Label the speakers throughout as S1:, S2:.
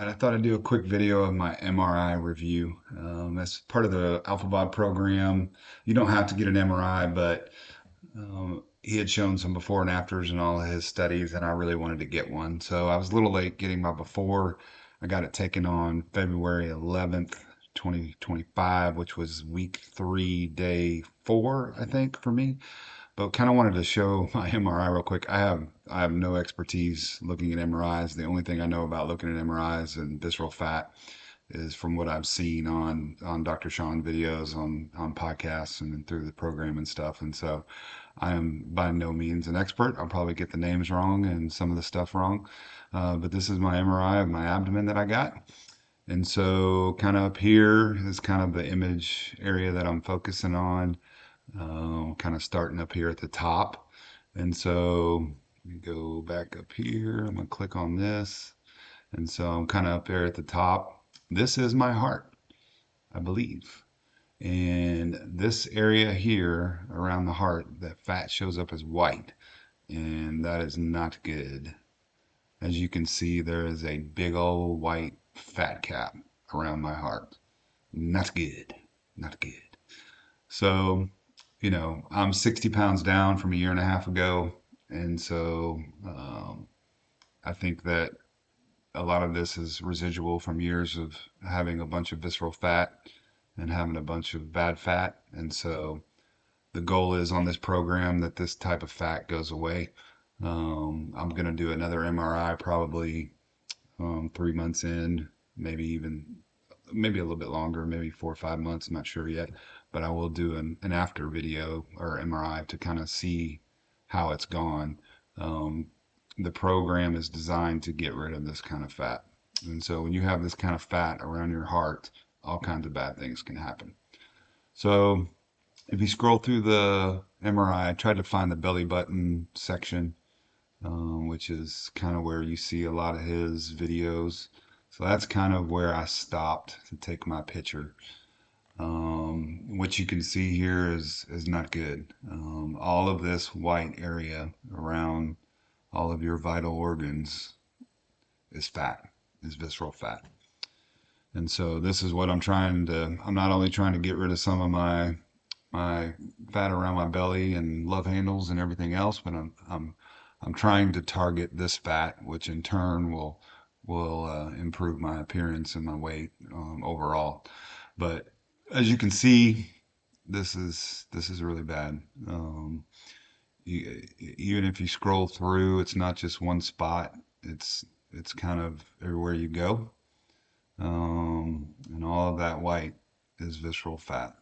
S1: I thought I'd do a quick video of my MRI review. As part of the AlphaBot program, you don't have to get an MRI, but he had shown some before and afters in all of his studies, and I really wanted to get one. So I was a little late getting my before. I got it taken on February 11th, 2025, which was week 3, day 4, I think, for me. But kind of wanted to show my MRI real quick. I have no expertise looking at MRIs. The only thing I know about looking at MRIs and visceral fat is from what I've seen on Dr. Sean videos on podcasts and through the program and stuff. And so I am by no means an expert. I'll probably get the names wrong and some of the stuff wrong. But this is my MRI of my abdomen that I got. And so kind of up here is kind of the image area that I'm focusing on, kind of starting up here at the top. And so we go back up here. I'm going to click on this. And so I'm kind of up there at the top. This is my heart, I believe. And this area here around the heart, that fat shows up as white. And that is not good. As you can see, there is a big old white fat cap around my heart. Not good. Not good. So, I'm 60 pounds down from a year and a half ago. And so I think that a lot of this is residual from years of having a bunch of visceral fat and having a bunch of bad fat. And so the goal is on this program that this type of fat goes away. I'm going to do another MRI probably 3 months in, maybe a little bit longer, maybe 4 or 5 months. I'm not sure yet, but I will do an after video or MRI to kind of see how it's gone. The program is designed to get rid of this kind of fat. And so when you have this kind of fat around your heart, all kinds of bad things can happen. So if you scroll through the MRI, I tried to find the belly button section, which is kind of where you see a lot of his videos. So that's kind of where I stopped to take my picture. What you can see here is not good. All of this white area around all of your vital organs is fat, is visceral fat. And so this is what I'm not only trying to get rid of some of my fat around my belly and love handles and everything else, but I'm trying to target this fat, which in turn will improve my appearance and my weight overall. But as you can see, this is really bad. Even if you scroll through, it's not just one spot. It's kind of everywhere you go, and all of that white is visceral fat.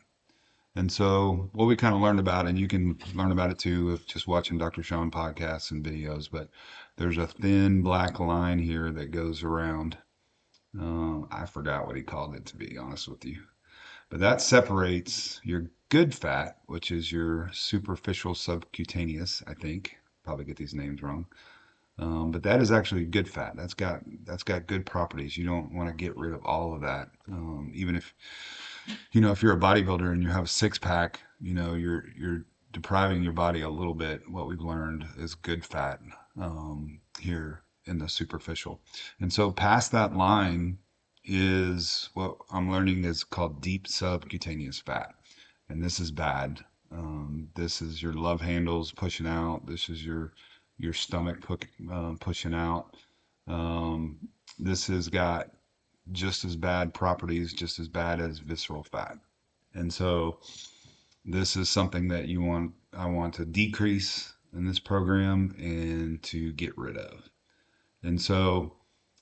S1: And so what we kind of learned about, and you can learn about it too if just watching Dr. Sean podcasts and videos, but there's a thin black line here that goes around. I forgot what he called it, to be honest with you. But that separates your good fat, which is your superficial subcutaneous, I think. Probably get these names wrong. But that is actually good fat. That's got good properties. You don't want to get rid of all of that. Even if you're a bodybuilder and you have a six pack, you're depriving your body a little bit. What we've learned is good fat here in the superficial. And so past that line is what I'm learning is called deep subcutaneous fat. And this is bad. This is your love handles pushing out. This is your stomach pushing out. This has got just as bad properties, just as bad as visceral fat. And so this is something that I want to decrease in this program and to get rid of. And so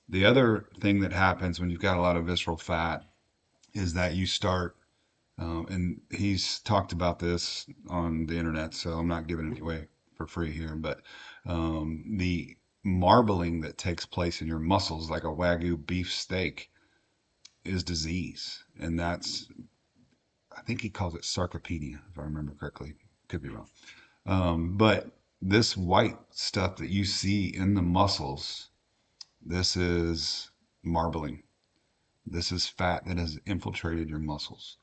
S1: the other thing that happens when you've got a lot of visceral fat is that you start, and he's talked about this on the internet, so I'm not giving it away for free here, but the marbling that takes place in your muscles, like a Wagyu beef steak, is disease. And I think he calls it sarcopenia, if I remember correctly. Could be wrong. But this white stuff that you see in the muscles, this is marbling. This is fat that has infiltrated your muscles.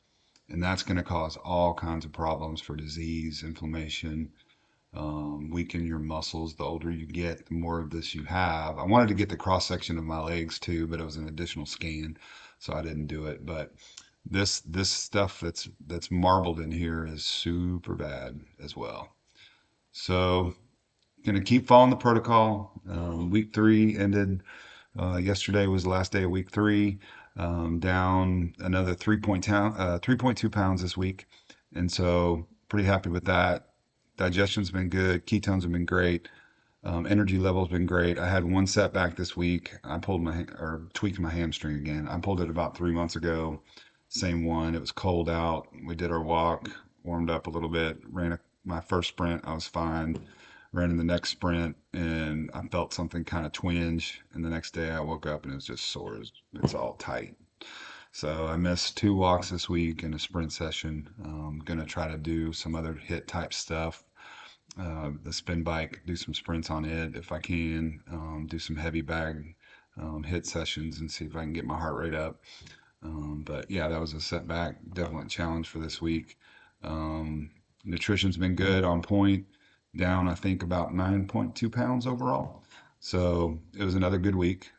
S1: And that's going to cause all kinds of problems for disease, inflammation, weaken your muscles. The older you get, the more of this you have. I wanted to get the cross section of my legs too, but it was an additional scan, so I didn't do it. But this stuff that's marbled in here is super bad as well. So gonna keep following the protocol. Week 3 ended yesterday was the last day of week 3. Down another 3.2 pounds this week, and so pretty happy with that. Digestion's been good. Ketones have been great. Energy level's been great. I had one setback this week. I pulled or tweaked my hamstring again. I pulled it about 3 months ago. Same one. It was cold out. We did our walk, warmed up a little bit, my first sprint. I was fine. Ran in the next sprint and I felt something kind of twinge. And the next day I woke up and it was just sore. It's all tight. So I missed 2 walks this week and a sprint session. Gonna try to do some other hit type stuff, the spin bike, do some sprints on it if I can, do some heavy bag hit sessions and see if I can get my heart rate up. But yeah, that was a setback, definitely a challenge for this week. Um, Nutrition's been good, on point, down I think about 9.2 pounds overall. So it was another good week.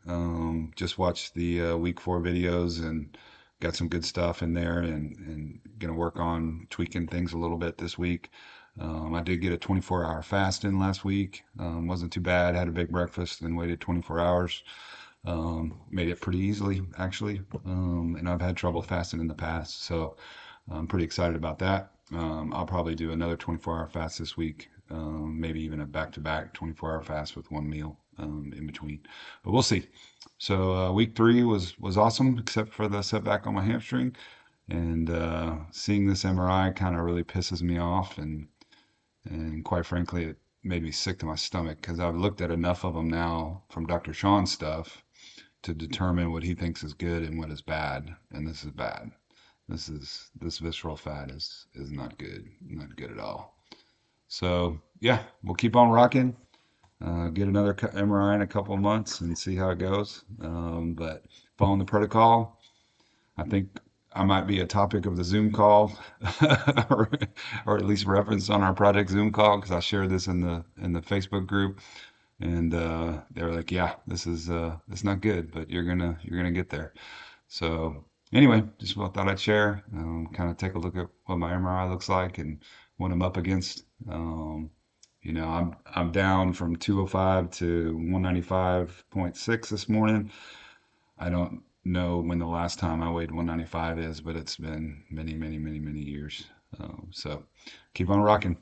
S1: Just watched the week 4 videos and got some good stuff in there, and gonna work on tweaking things a little bit this week. I did get a 24-hour fast in last week. Wasn't too bad. Had a big breakfast, then waited 24 hours. Made it pretty easily, actually. And I've had trouble fasting in the past, so I'm pretty excited about that. I'll probably do another 24-hour fast this week, maybe even a back-to-back 24-hour fast with one meal in between. But we'll see. So week 3 was awesome, except for the setback on my hamstring. And seeing this MRI kind of really pisses me off, and quite frankly, it made me sick to my stomach because I've looked at enough of them now from Dr. Sean's stuff to determine what he thinks is good and what is bad. And this is bad. This visceral fat is not good, not good at all. So yeah, we'll keep on rocking. Get another MRI in a couple of months and see how it goes. But following the protocol, I think I might be a topic of the Zoom call, or, or at least referenced on our project Zoom call because I shared this in the Facebook group, and they were like, "Yeah, this is it's not good, but you're gonna get there." So anyway, just what I thought I'd share, kind of take a look at what my MRI looks like and what I'm up against. I'm down from 205 to 195.6 this morning. I don't know when the last time I weighed 195 is, but it's been many, many, many, many years. So keep on rocking.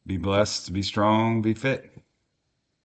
S1: Be blessed, be strong, be fit.